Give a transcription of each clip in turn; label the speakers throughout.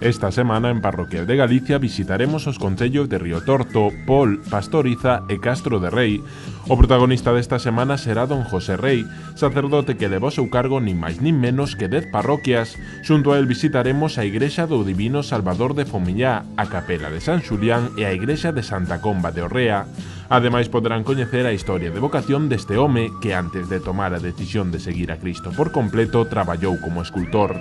Speaker 1: Esta semana en Parroquial de Galicia visitaremos os concellos de Riotorto, Pol, Pastoriza e Castro de Rei. O protagonista desta semana será don José Rei, sacerdote que leva ao seu cargo nin máis nin menos que 10 parroquias. Xunto a el visitaremos a Igrexa do Divino Salvador de Fomillá, a Capela de San Xulián e a Igrexa de Santa Comba de Orrea. Ademais poderán coñecer a historia de vocación deste home que antes de tomar a decisión de seguir a Cristo por completo traballou como escultor.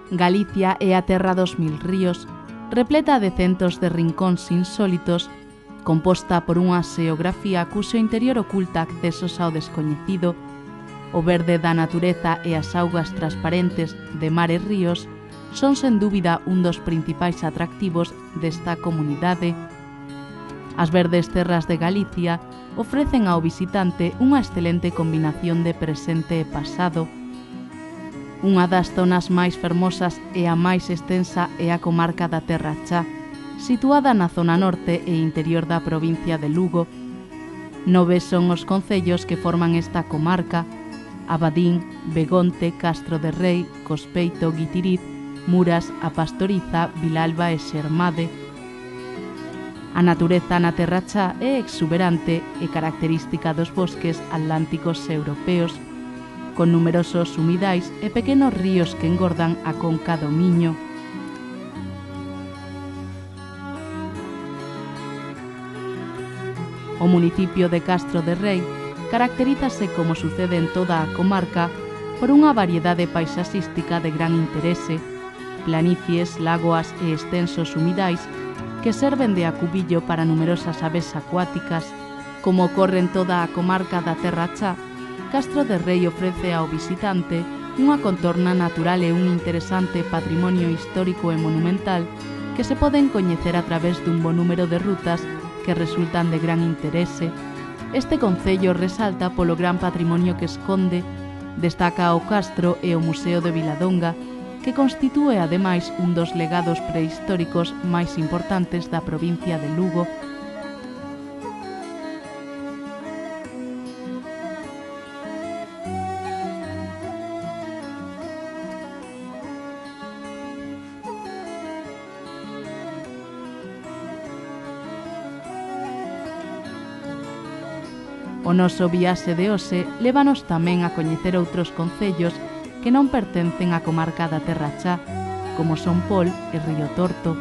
Speaker 2: Galicia é a terra dos 1000 ríos, repleta de centos de rincóns insólitos, composta por unha xeografía cuxo interior oculta accesos ao descoñecido, o verde da natureza e as augas transparentes de mar e ríos son sen dúbida un dos principais atractivos desta comunidade. As verdes terras de Galicia ofrecen ao visitante unha excelente combinación de presente e pasado. Unha das zonas máis fermosas e a máis extensa é a comarca da Terra Chá, situada na zona norte e interior da provincia de Lugo. 9 son os concellos que forman esta comarca: Abadín, Begonte, Castro de Rei, Cospeito, Guitiriz, Muras, A Pastoriza, Vilalba e Xermade. A natureza na Terra Chá é exuberante e característica dos bosques atlánticos europeos, con numerosos humidais e pequenos ríos que engordan a conca do Miño. O municipio de Castro de Rei caracterízase, como sucede en toda a comarca, por unha variedade paisaxística de gran interese, planicies, lagoas e extensos humidais que serven de acubillo para numerosas aves acuáticas. Como ocorre en toda a comarca da Terra Chá, Castro de Rei ofrece ao visitante unha contorna natural e un interesante patrimonio histórico e monumental que se poden coñecer a través dun bo número de rutas que resultan de gran interese. Este concello resalta polo gran patrimonio que esconde, destaca o castro e o Museo de Viladonga, que constitúe ademais un dos legados prehistóricos máis importantes da provincia de Lugo. O noso viaxe de hoxe lévanos tamén a coñecer outros concellos que non pertencen á comarca da Terra Chá, como son Pol e Riotorto.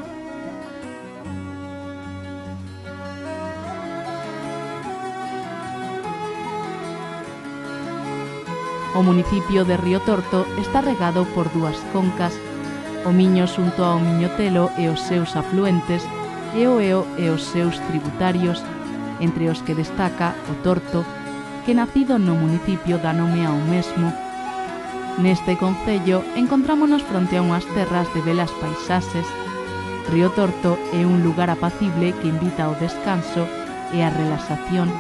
Speaker 2: O municipio de Riotorto está regado por dúas concas, o Miño xunto ao Miñotelo e os seus afluentes, e o Eo e os seus tributarios, entre os que destaca o Torto, que nacido no municipio dá nome ao mesmo. Neste concello encontrámonos fronte a unhas terras de belas paisaxes. Riotorto é un lugar apacible que invita ao descanso e á relaxación.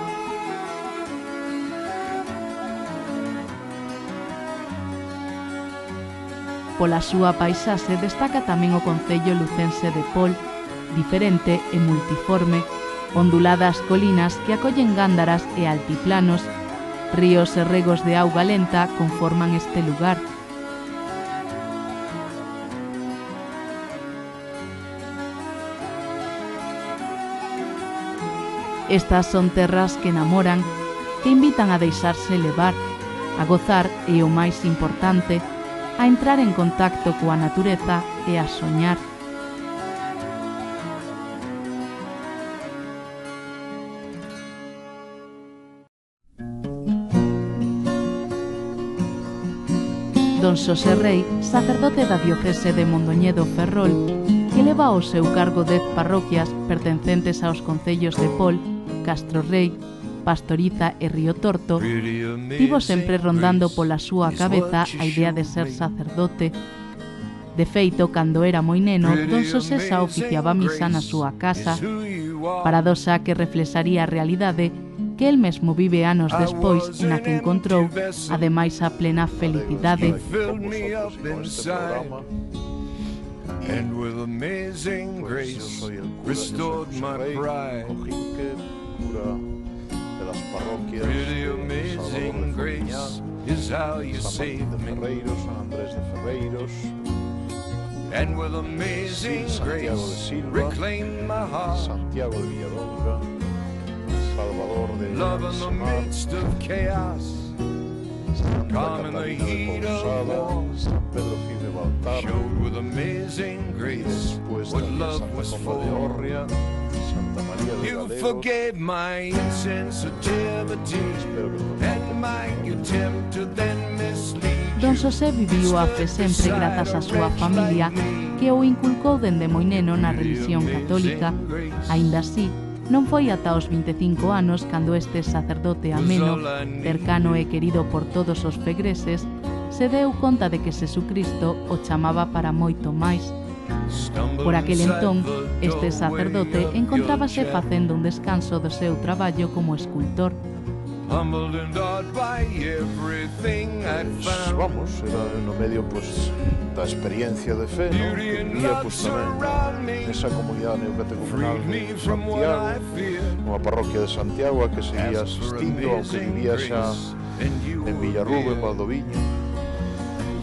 Speaker 2: Pola súa paisaxe destaca tamén o concello lucense de Pol, diferente e multiforme, onduladas colinas que acollen gándaras e altiplanos, ríos e regos de auga lenta conforman este lugar. Estas son terras que enamoran, que invitan a deixarse levar, a gozar e, o máis importante, a entrar en contacto coa natureza e a soñar. Don Xosé Rei, sacerdote da diocese de Mondoñedo Ferrol, que leva ao seu cargo 10 parroquias pertencentes aos concellos de Pol, Castro Rei, Pastoriza e Riotorto, tivo sempre rondando pola súa cabeza a idea de ser sacerdote. De feito, cando era moi neno, don Xosé xa oficiaba misa na súa casa, paradoxa que reflexaría a realidade que el mesmo vive anos despois na que encontrou, ademais, a plena felicidade.
Speaker 3: And with amazing grace restored my pride. Pretty amazing grace is how you saved me. And with amazing grace reclaim my heart. Love in the midst of chaos, calm in the heat of war, showed with amazing grace what love was for. You forgave my insensitivity and my attempt to then mislead.
Speaker 2: Don Xosé viviu a fe sempre grazas á súa familia, que o inculcou dende moi neno na religión católica. Aínda así, non foi ata os 25 anos cando este sacerdote ameno, cercano e querido por todos os fegreses, se deu conta de que Xesucristo o chamaba para moito máis. Por aquel entón, este sacerdote encontrábase facendo un descanso do seu traballo como escultor.
Speaker 4: Vamos, era no medio da experiencia de fe, que vivía tamén nesa comunidade neocatecumenal de Santiago, unha parroquia de Santiago a que seguía asistindo, aunque vivía xa en Villarrube, en Valdoviño.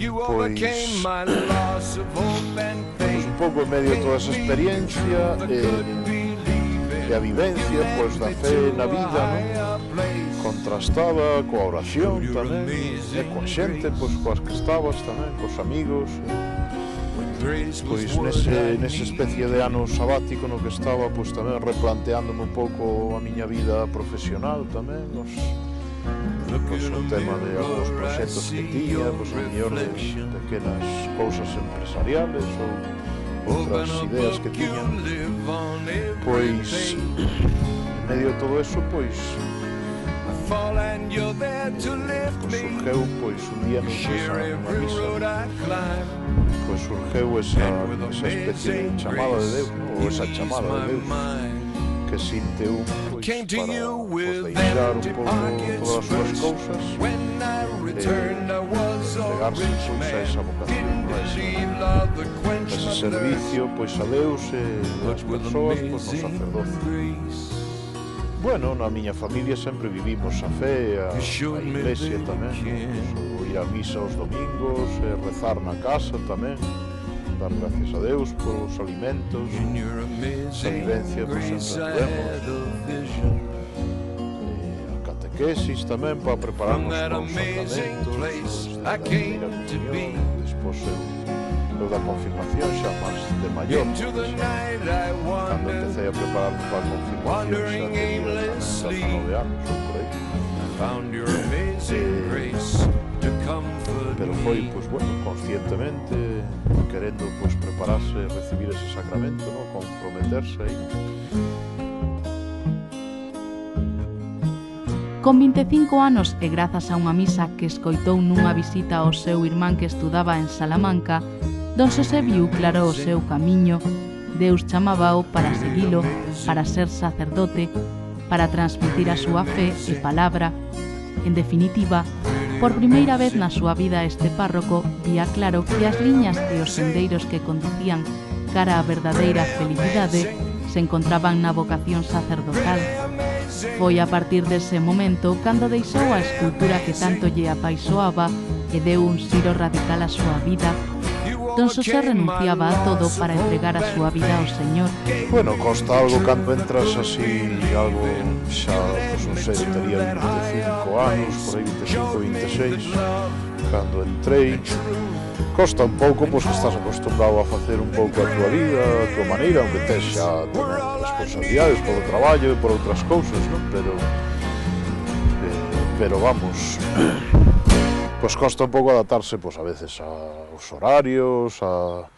Speaker 4: Pois un pouco en medio de toda esa experiencia e a vivencia da fe na vida, contrastada coa oración tamén, e coa xente coas que estabas tamén, cos amigos. Pois nese especie de ano sabático no que estaba, tamén replanteándome un pouco a miña vida profesional tamén, o tema de algunos proxectos que tiña, a mellor de pequenas cousas empresariales ou outras ideas que tiña. Pois, en medio de todo eso, surgeu, un día nunha misa, surgeu esa especie de chamada de Deus, ou esa chamada de Deus, que sinte un para deixar un pouco todas as súas cousas entregarse a esa vocación, a ese servicio a Deus e as persoas no sacerdocio. Bueno, na miña familia sempre vivimos a fe, a iglesia tamén, ir a misa os domingos, rezar na casa tamén, dar gracias a Deus polos alimentos, esa vivencia sempre tuvemos, a catequesis tamén para prepararnos para os sacramentos, ir a comunión, despois eu da confirmación xa máis de maior, cando empecé a prepararme para a confirmación xa tenía 19 anos ou por aí. Pero foi, conscientemente, querendo, prepararse e recibir ese sacramento, comprometerse aí.
Speaker 2: Con 25 anos e grazas a unha misa que escoitou nunha visita ao seu irmán que estudaba en Salamanca, Don Xosé viu claro o seu camiño. Deus chamábao para seguilo, para ser sacerdote, para transmitir a súa fe e palabra. En definitiva, por primeira vez na súa vida este párroco vía claro que as liñas e os sendeiros que conducían cara á verdadeira felicidade se encontraban na vocación sacerdotal. Foi a partir dese momento cando deixou a escultura que tanto lle apaixoaba e deu un xiro radical á súa vida. Don Xosé renunciaba a todo para entregar a súa vida ao Señor.
Speaker 4: Bueno, costa algo cando entras así, algo xa, non sei, tería 25 anos, por aí 25, 26, cando entrei. Costa un pouco, que estás acostumbrado a facer un pouco a tua vida, a tua maneira, aunque tes xa tamén responsabilidades polo traballo e por outras cousas, non? Pero vamos, costa un pouco adaptarse, a veces aos horarios, a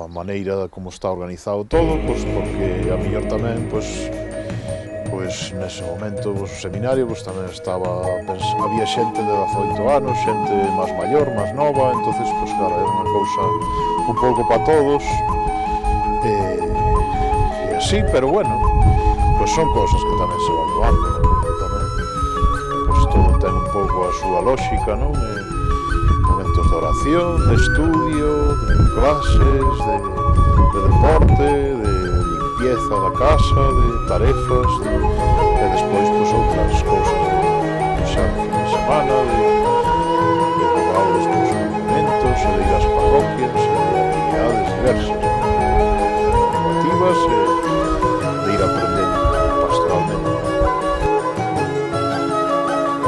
Speaker 4: maneira como está organizado todo, porque a mellor tamén, nese momento o seminario tamén había xente de 18 anos, xente máis maior, máis nova, entonces, claro, era unha cousa un pouco para todos, e así, pero bueno, son cousas que tamén se van doando, todo ten un pouco a súa lógica, non? Momentos de oración, de estudio, de clases, de deporte, de limpieza da casa, de tarefas, e despois pois, outras cousas de xa no fin de semana, de cobrar despois os monumentos, e de ir ás parroquias, e de actividades diversas, formativas, e de ir aprendendo pastoralmente.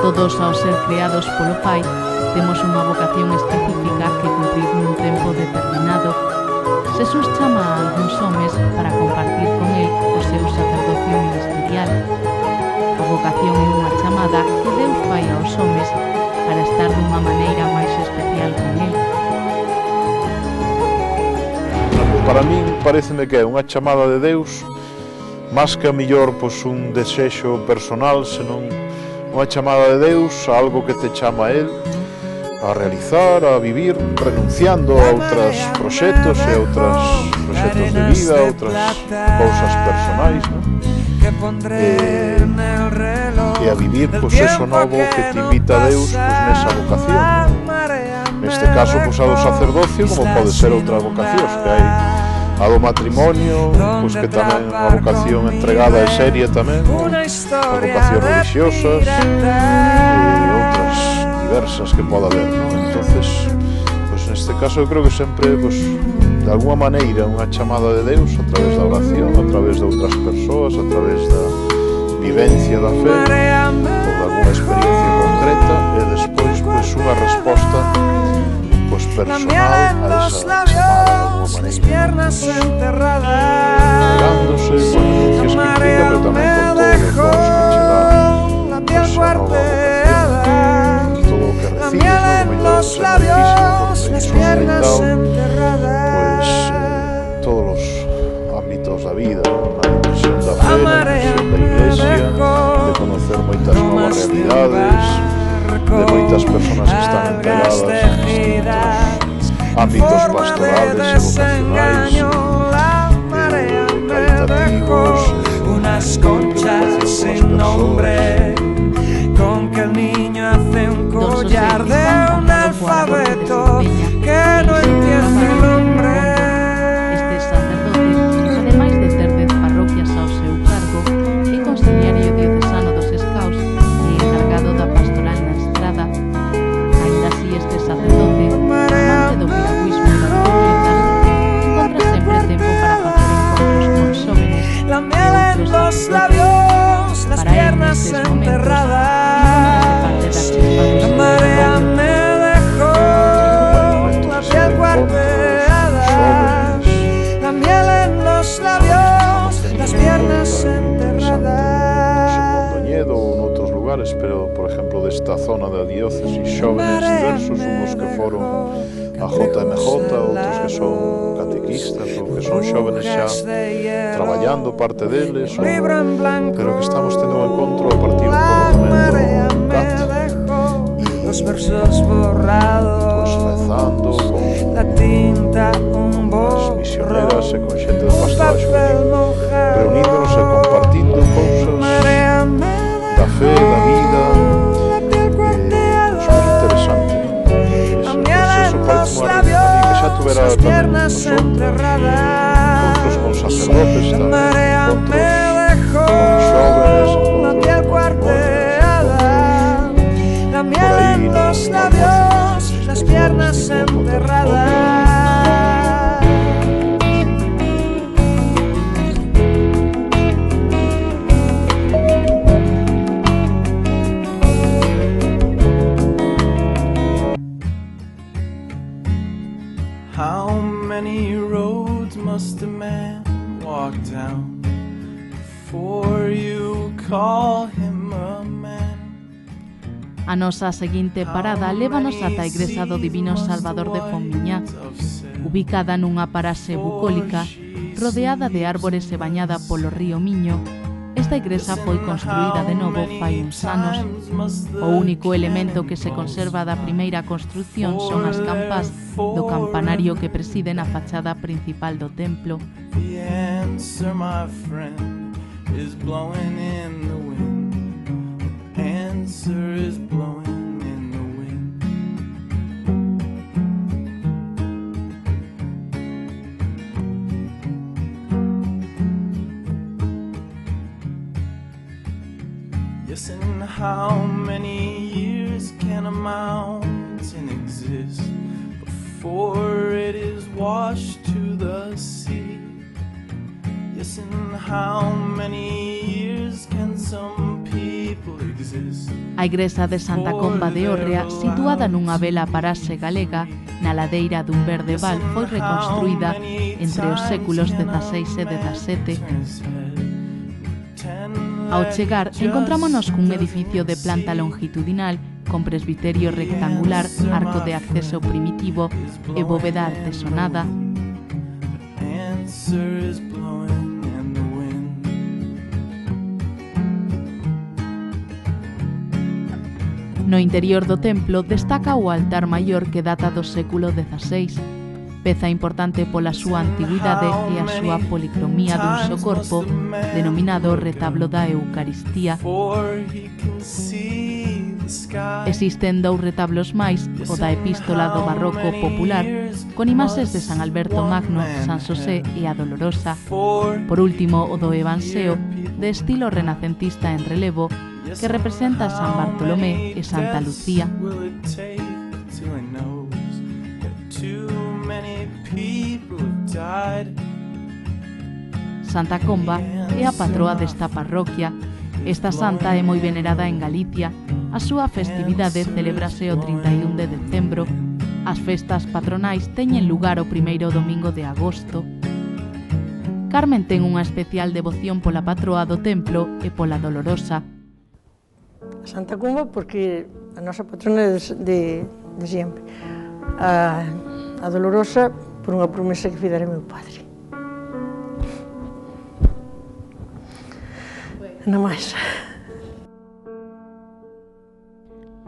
Speaker 2: Todos ao ser creados polo Pai temos unha vocación específica que cumprir nun tempo determinado. Xesús chama a algúns homes para compartir con el o seu sacerdocio ministerial. A vocación é unha chamada que Deus fai aos homes para estar dunha maneira máis especial con el.
Speaker 4: Para min pareceme que é unha chamada de Deus máis que a mellor pois, un desexo personal, senón unha chamada de Deus a algo que te chama a Él a realizar, a vivir, renunciando a outros proxectos e a outros proxectos de vida, a outras cousas personais, non? E a vivir pois, eso novo que te invita a Deus pois, nesa vocación, non? Neste caso, pois, a do sacerdocio, como pode ser outras vocacións que hai. A do matrimonio, pois que tamén é unha vocación entregada e seria tamén, as vocacións religiosas e outras diversas que poda haber, non? Entonces, pois neste caso eu creo que sempre, pois, de alguma maneira, unha chamada de Deus a través da oración, a través de outras persoas, a través da vivencia da fe, ou de alguna experiencia concreta, e despois, pois, unha resposta pois personal a esa chamada de alguma maneira, entregándose con renuncias que implica, pero tamén con todos os bons que che dá esa nova vocación, todo o que recibes, no mellor ese sacrificio, porque iso pois todos os ámbitos da vida, na dimensión da fe, na dimensión da iglesia, de conocer moitas novas realidades, de moitas persoas que están entregadas en distintos ámbitos pastorales e vocacionais, caritativos,
Speaker 5: unas conchas sin nombre, con que el niño hace un collar de un alfabeto que no entiende el hombre.
Speaker 2: Este sacerdote, ademais de ter 10 parroquias ao seu cargo, é conciliario diocesano dos Escaus e encargado da pastoral na estrada. Ainda así, este sacerdote, amante do piragüismo e das bicicletas, encontra sempre tempo para facer encontros con xóvenes
Speaker 5: La miel en los labios, las piernas enterradas. La marea me dejó la piel cuarteada. La miel en los labios, las piernas enterradas.
Speaker 4: En Mondoñedo ou noutros lugares, pero, por exemplo, desta zona da diócesis, xóvenes diversos, unhos que foron a JMJ, outros que son catequistas, ou que son xóvenes xa traballando, parte deles, pero que estamos tendo un encontro a partir un pouco tamén do CAT,
Speaker 5: los versos borrados,
Speaker 4: pois rezando con
Speaker 5: la tinta, un
Speaker 4: as misioneras e con xente de pastoral
Speaker 5: papel
Speaker 4: juvenil,
Speaker 5: mojado,
Speaker 4: reuníndonos e compartindo cousas da fe, da vida, moi interesante. Eso parece unha realidade que xa tuvera tamén nosotros, encontros con sacerdotes tamén, encontros con xóvenes,
Speaker 5: la miel en los labios, las piernas enterradas.
Speaker 6: How many roads must a man walk down before you call him a man?
Speaker 2: A nosa seguinte parada lévanos ata a Igrexa do Divino Salvador de Fonmiñá, ubicada nunha parase bucólica, rodeada de árbores e bañada polo río Miño. Esta igrexa foi construída de novo fai uns anos. O único elemento que se conserva da primeira construción son as campas do campanario que presiden a fachada principal do templo.
Speaker 6: The answer, my friend, is blowing in the wind. And answer is blowing in the wind. Yes, and how many years can a mountain exist before it is washed to the sea? Yes, and how many years can some people exist?
Speaker 2: A igrexa de Santa Comba de Órrea, situada nunha bela paraxe galega, na ladeira dun verde val, foi reconstruída entre os séculos XVI e XVII. Ao chegar, encontrámonos cun edificio de planta longitudinal, con presbiterio rectangular, arco de acceso primitivo e bóveda artesonada. No interior do templo destaca o altar maior que data do século XVI, peza importante pola súa antigüidade e a súa policromía dun só corpo, denominado retablo da Eucaristía. Existen dous retablos máis, o da Epístola do Barroco popular, con imaxes de San Alberto Magno, San Xosé e a Dolorosa. Por último, o do Evanseo, de estilo renacentista en relevo, que representa a San Bartolomé e Santa Lucía. Santa Comba é a patroa desta parroquia. Esta santa é moi venerada en Galicia. A súa festividade celebrase o 31 de decembro. As festas patronais teñen lugar o primeiro domingo de agosto. Carmen ten unha especial devoción pola patroa do templo e pola Dolorosa.
Speaker 7: Santa Comba porque a nosa patrona é de sempre. A Dolorosa por unha promesa que fizera meu padre. Nada máis.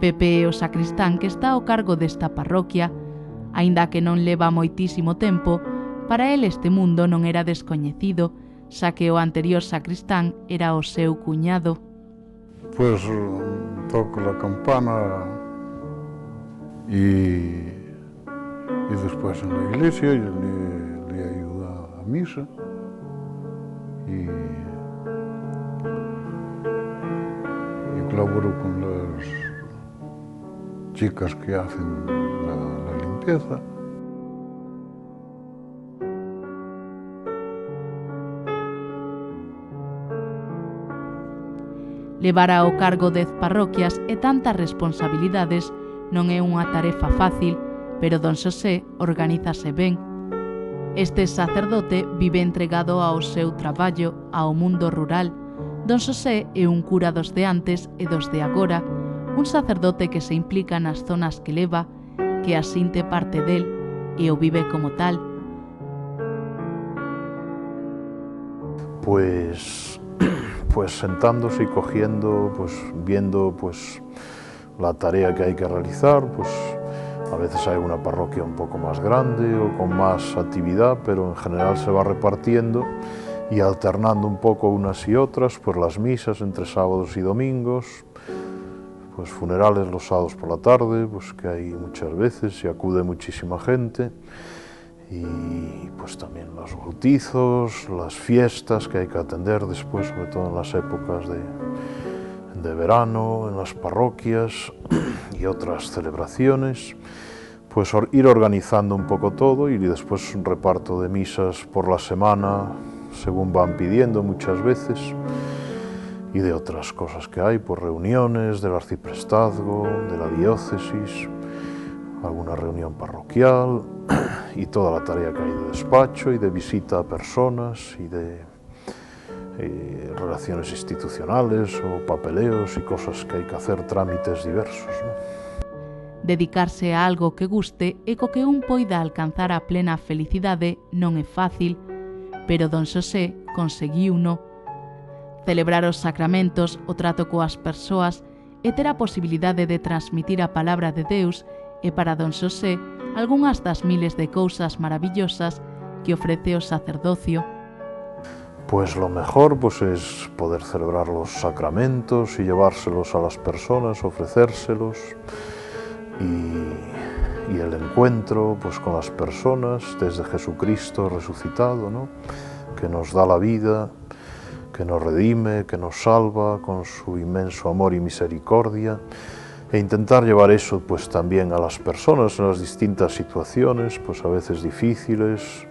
Speaker 2: Pepe é o sacristán que está ao cargo desta parroquia. Aínda que non leva moitísimo tempo, para el este mundo non era descoñecido, xa que o anterior sacristán era o seu cuñado.
Speaker 8: Pues toco la campana y después en la iglesia le ayuda a misa y colaboro con las chicas que hacen la limpieza.
Speaker 2: Levar ao cargo 10 parroquias e tantas responsabilidades non é unha tarefa fácil, pero don Xosé organízase ben. Este sacerdote vive entregado ao seu traballo, ao mundo rural. Don Xosé é un cura dos de antes e dos de agora, un sacerdote que se implica nas zonas que leva, que asinte parte del e o vive como tal.
Speaker 4: Pues sentándose y cogiendo, viendo la tarea que hay que realizar, a veces hay una parroquia un poco más grande o con más actividad, pero en general se va repartiendo y alternando un poco unas y otras, las misas entre sábados y domingos, funerales los sábados por la tarde, que hay muchas veces y acude muchísima gente, y también los bautizos, las fiestas que hay que atender después, sobre todo en las épocas de verano, en las parroquias y otras celebraciones, ir organizando un poco todo y después un reparto de misas por la semana, según van pidiendo muchas veces, y de otras cosas que hay, reuniones del arciprestazgo, de la diócesis, alguna reunión parroquial y toda la tarea que hay de despacho y de visita a personas y de relaciones institucionales o papeleos y cosas que hay que hacer, trámites diversos, ¿no?
Speaker 2: Dedicarse a algo que guste e co que un poida alcanzar a plena felicidade non é fácil, pero don Xosé conseguiuno. Celebrar os sacramentos, o trato coas persoas e ter a posibilidade de transmitir a palabra de Deus e para don Xosé algunhas das miles de cousas maravillosas que ofrece o sacerdocio.
Speaker 4: Pues lo mejor pues es poder celebrar los sacramentos y llevárselos a las personas, ofrecérselos, y el encuentro pues con las personas desde Jesucristo resucitado, ¿no? Que nos da la vida, que nos redime, que nos salva con su inmenso amor y misericordia, e intentar llevar eso pues también a las personas en las distintas situaciones, pues a veces difíciles,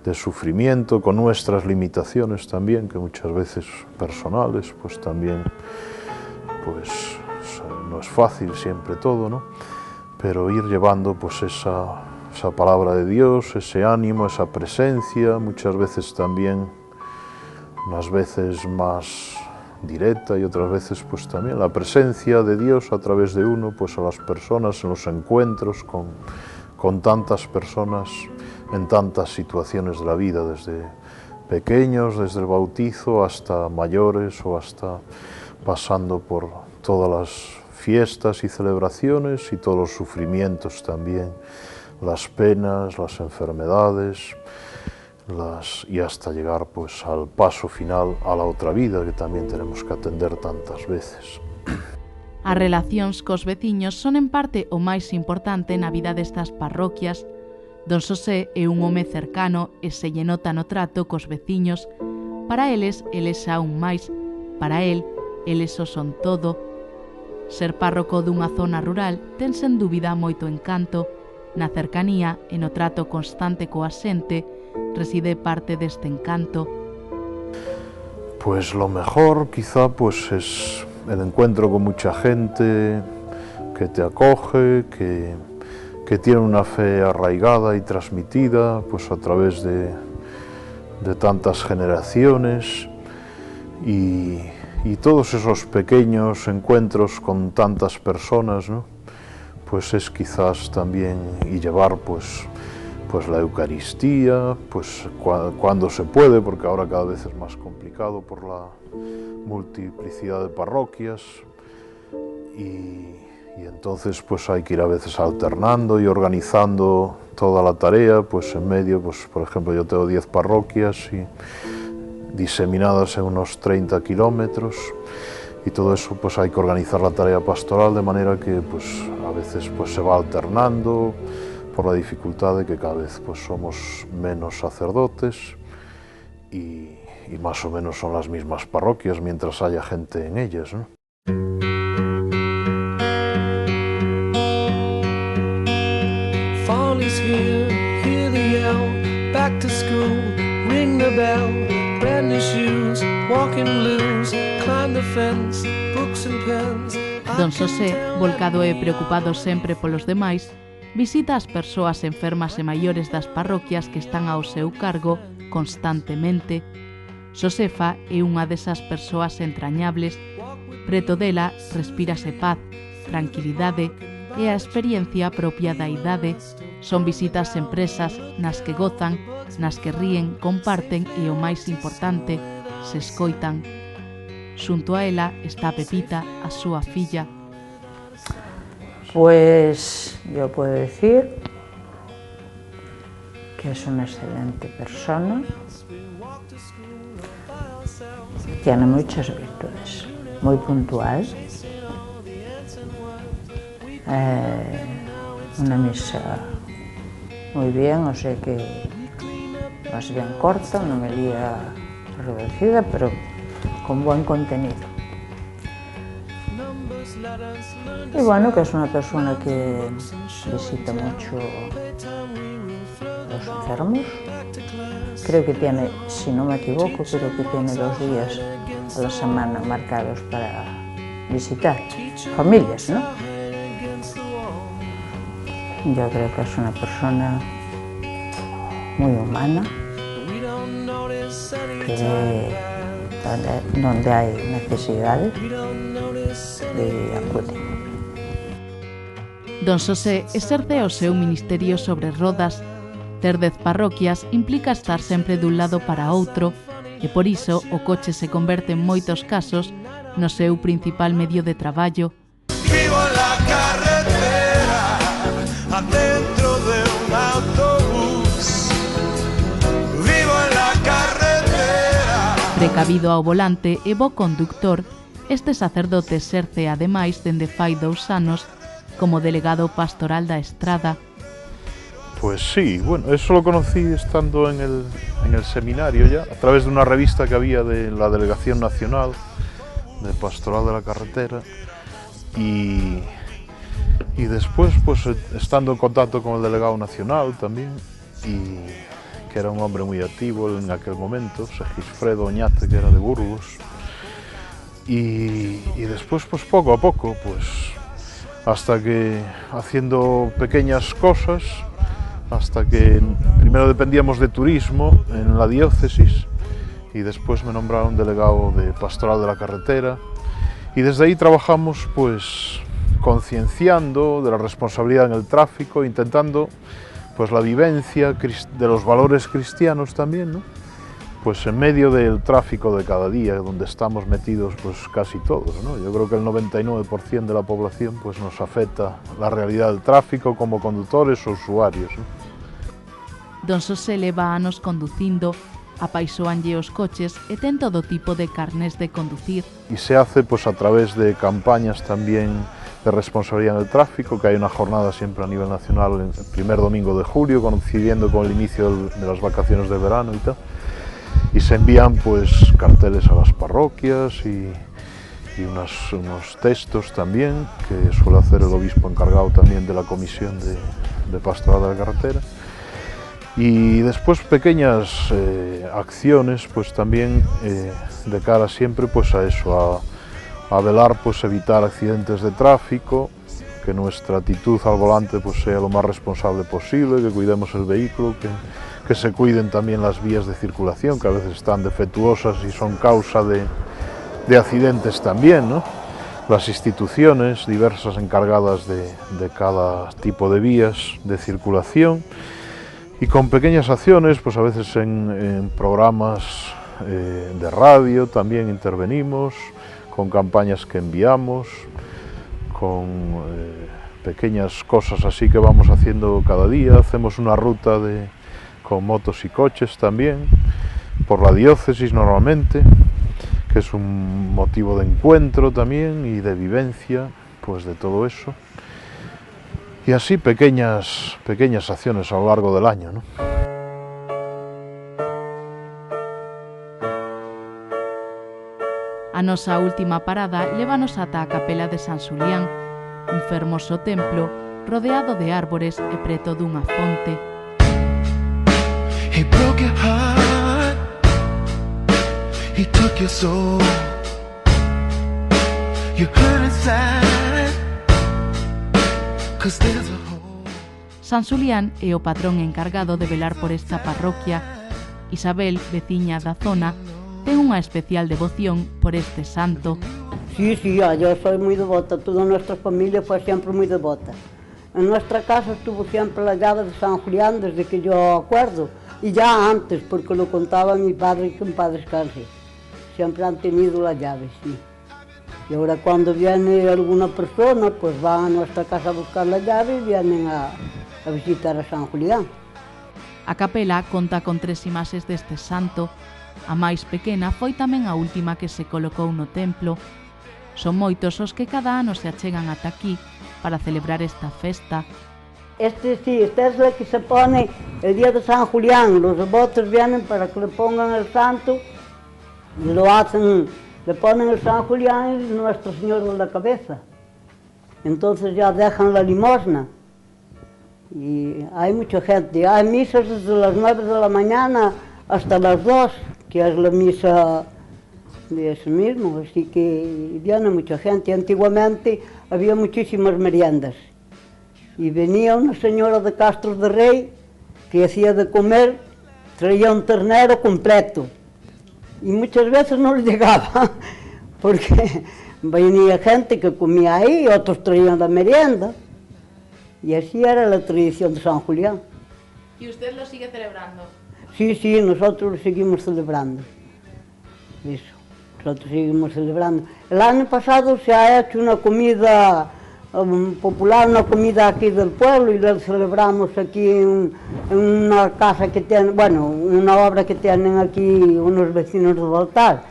Speaker 4: de sufrimiento, con nuestras limitaciones también, que muchas veces personales, pues también pues no es fácil siempre todo, ¿no? Pero ir llevando pues esa palabra de Dios, ese ánimo, esa presencia, muchas veces también, unas veces más directa y otras veces pues también la presencia de Dios a través de uno, pues a las personas en los encuentros con tantas personas en tantas situaciones de la vida, desde pequeños, desde el bautizo, hasta mayores o hasta pasando por todas las fiestas y celebraciones y todos los sufrimientos también, las penas, las enfermedades, y hasta llegar pues al paso final a la otra vida que también tenemos que atender tantas veces.
Speaker 2: As relacións cos veciños son en parte o máis importante na vida destas parroquias. Don Xosé é un home cercano e se lle nota no trato cos veciños. Para eles aún máis. Para el, eles o son todo. Ser párroco dunha zona rural ten sen dúbida moito encanto. Na cercanía e no trato constante coa xente reside parte deste encanto.
Speaker 4: Pues lo mejor quizá pues es el encuentro con mucha gente que te acoge, que tiene una fe arraigada y transmitida pues a través de tantas generaciones, y todos esos pequeños encuentros con tantas personas, ¿no? Pues es quizás también, y llevar pues la Eucaristía, pues cuando se puede, porque ahora cada vez es más complicado por la multiplicidad de parroquias, y entonces pues hay que ir a veces alternando y organizando toda la tarea, pues en medio, pues por ejemplo yo tengo 10 parroquias y diseminadas en unos 30 kilómetros, y todo eso pues hay que organizar la tarea pastoral de manera que pues a veces pues se va alternando por la dificultad de que cada vez pues somos menos sacerdotes y más o menos son las mismas parroquias mientras haya gente en ellas, ¿no?
Speaker 5: Fall is here, hear the yell, back to school, ring the bell, brand new shoes, walking blues, climb the fence, books and pens.
Speaker 2: Don Xosé, volcado e preocupado sempre polos demais, visita as persoas enfermas e maiores das parroquias que están ao seu cargo constantemente. Xosefa é unha desas persoas entrañables. Preto dela respírase paz, tranquilidade e a experiencia propia da idade. Son visitas empresas nas que gozan, nas que ríen, comparten e, o máis importante, se escoitan. Xunto a ela está Pepita, a súa filla.
Speaker 9: Pues yo puedo decir que es una excelente persona, tiene muchas virtudes, muy puntual, una misa muy bien, o sea que más bien corta, una homilía reducida, pero con buen contenido. Y bueno, que es una persona que visita mucho los enfermos. Creo que tiene, si no me equivoco, creo que tiene 2 días a la semana marcados para visitar familias, ¿no? Yo creo que es una persona muy humana, que donde hay necesidades de acudir.
Speaker 2: Don Xosé exerce o seu ministerio sobre rodas. Ter 10 parroquias implica estar sempre dun lado para outro, e por iso o coche se converte en moitos casos no seu principal medio de traballo.
Speaker 3: Vivo en la carretera, adentro de un autobús. Vivo en la carretera,
Speaker 2: Precavido ao volante e bo conductor, este sacerdote exerce ademais dende fai 2 anos como delegado pastoral da Estrada.
Speaker 4: Pues sí, bueno, eso lo conocí estando en el seminario ya, a través de una revista que había de la Delegación Nacional de Pastoral de la Carretera, y después pues estando en contacto con el delegado nacional también, y que era un hombre muy activo en aquel momento, Segisfredo Oñate, que era de Burgos, y después pues poco a poco, pues hasta que haciendo pequeñas cosas, hasta que primero dependíamos de turismo en la diócesis y después me nombraron delegado de Pastoral de la Carretera, y desde ahí trabajamos pues concienciando de la responsabilidad en el tráfico, intentando pues la vivencia de los valores cristianos también, ¿no? Pues en medio del tráfico de cada día, donde estamos metidos pues casi todos, ¿no? Yo creo que el 99% de la población pues nos afecta la realidad del tráfico como conductores o usuarios, ¿no?
Speaker 2: Don Xosé leva anos conducindo, apaixoanlle os coches e ten todo tipo de carnés de conducir.
Speaker 4: Y se hace pues a través de campañas también de responsabilidad en el tráfico, que hay una jornada siempre a nivel nacional el primer domingo de julio, coincidiendo con el inicio de las vacaciones de verano y tal. Y se envían pues carteles a las parroquias y unos textos también, que suele hacer el obispo encargado también de la comisión de Pastoral de la Carretera. Y después pequeñas acciones pues también de cara siempre pues a eso, a velar pues evitar accidentes de tráfico, que nuestra actitud al volante pues sea lo más responsable posible, que cuidemos el vehículo, que se cuiden también las vías de circulación, que a veces están defectuosas y son causa de accidentes también, ¿no? Las instituciones diversas encargadas de cada tipo de vías de circulación, y con pequeñas acciones, pues a veces en programas de radio también intervenimos, con campañas que enviamos, con pequeñas cosas así que vamos haciendo cada día. Hacemos una ruta con motos y coches también, por la diócesis normalmente, que es un motivo de encuentro también y de vivencia, pues de todo eso. Y así pequeñas acciones a lo largo del año, ¿no?
Speaker 2: A nosa última parada lévanos ata a capela de San Xulián, un fermoso templo rodeado de árbores e preto dunha fonte.
Speaker 5: He broke your heart, he took your soul, you hurt inside, 'cause there's a hole.
Speaker 2: San Xulián é o patrón encargado de velar por esta parroquia. Isabel, veciña da zona, ten unha especial devoción por este santo.
Speaker 10: Sí, yo soy muy devota, toda nuestra familia fue siempre muy devota. En nuestra casa estuvo siempre la llave de San Julián desde que yo acuerdo, y ya antes, porque lo contaba mi padre, que en paz descanse. Siempre han tenido la llave, sí. Y ahora cuando viene alguna persona, pues van a nuestra casa a buscar la llave y vienen a visitar a San Julián.
Speaker 2: A capela conta con 3 imaxes deste santo. A máis pequena foi tamén a última que se colocou no templo. Son moitos os que cada ano se achegan ata aquí para celebrar esta festa.
Speaker 10: Esta es la que se pone el día de San Julián. Los devotos vienen para que le pongan el santo, lo hacen, le ponen el San Julián y Nuestro Señor de la cabeza. Entonces ya dejan la limosna. Y hay mucha gente. Hay misas desde las 9 de la mañana hasta las 2, que es la misa de eso mismo, así que viene mucha gente. Antiguamente había muchísimas meriendas y venía una señora de Castro de Rey que hacía de comer, traía un ternero completo y muchas veces no le llegaba porque venía gente que comía ahí, otros traían la merienda y así era la tradición de San Julián.
Speaker 2: ¿Y usted lo sigue celebrando?
Speaker 10: Sí, nosotros lo seguimos celebrando. Eso, nosotros seguimos celebrando. El año pasado se ha hecho una comida popular, una comida aquí del pueblo, y la celebramos aquí en una casa que tienen, bueno, una obra que tienen aquí unos vecinos del altar.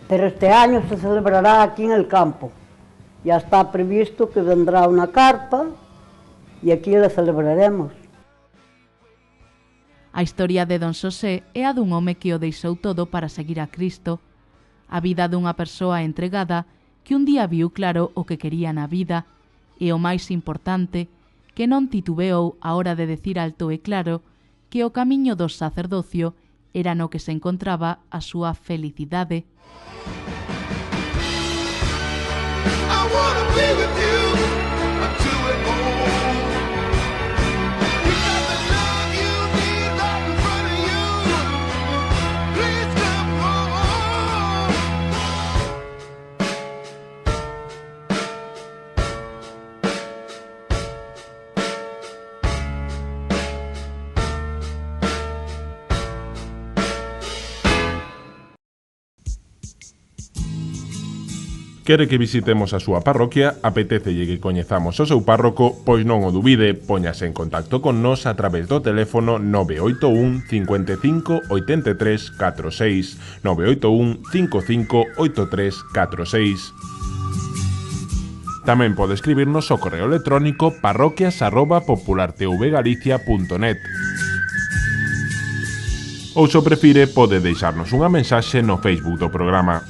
Speaker 10: Pero este año se celebrará aquí en el campo. Ya está previsto que vendrá una carpa e aquí la celebraremos.
Speaker 2: A historia de Don Xosé é a dun home que o deixou todo para seguir a Cristo, a vida dunha persoa entregada que un día viu claro o que quería na vida e o máis importante, que non titubeou a hora de decir alto e claro que o camiño do sacerdocio era no que se encontraba a súa felicidade.
Speaker 1: Quere que visitemos a súa parroquia, apetécelle que coñezamos o seu párroco, pois non o dubide, póñase en contacto con nós a través do teléfono 981 55 83 46, 981 55 83 46. Tamén pode escribirnos ao correo electrónico parroquias@populartvgalicia.net. Ou se o prefire, pode deixarnos unha mensaxe no Facebook do programa.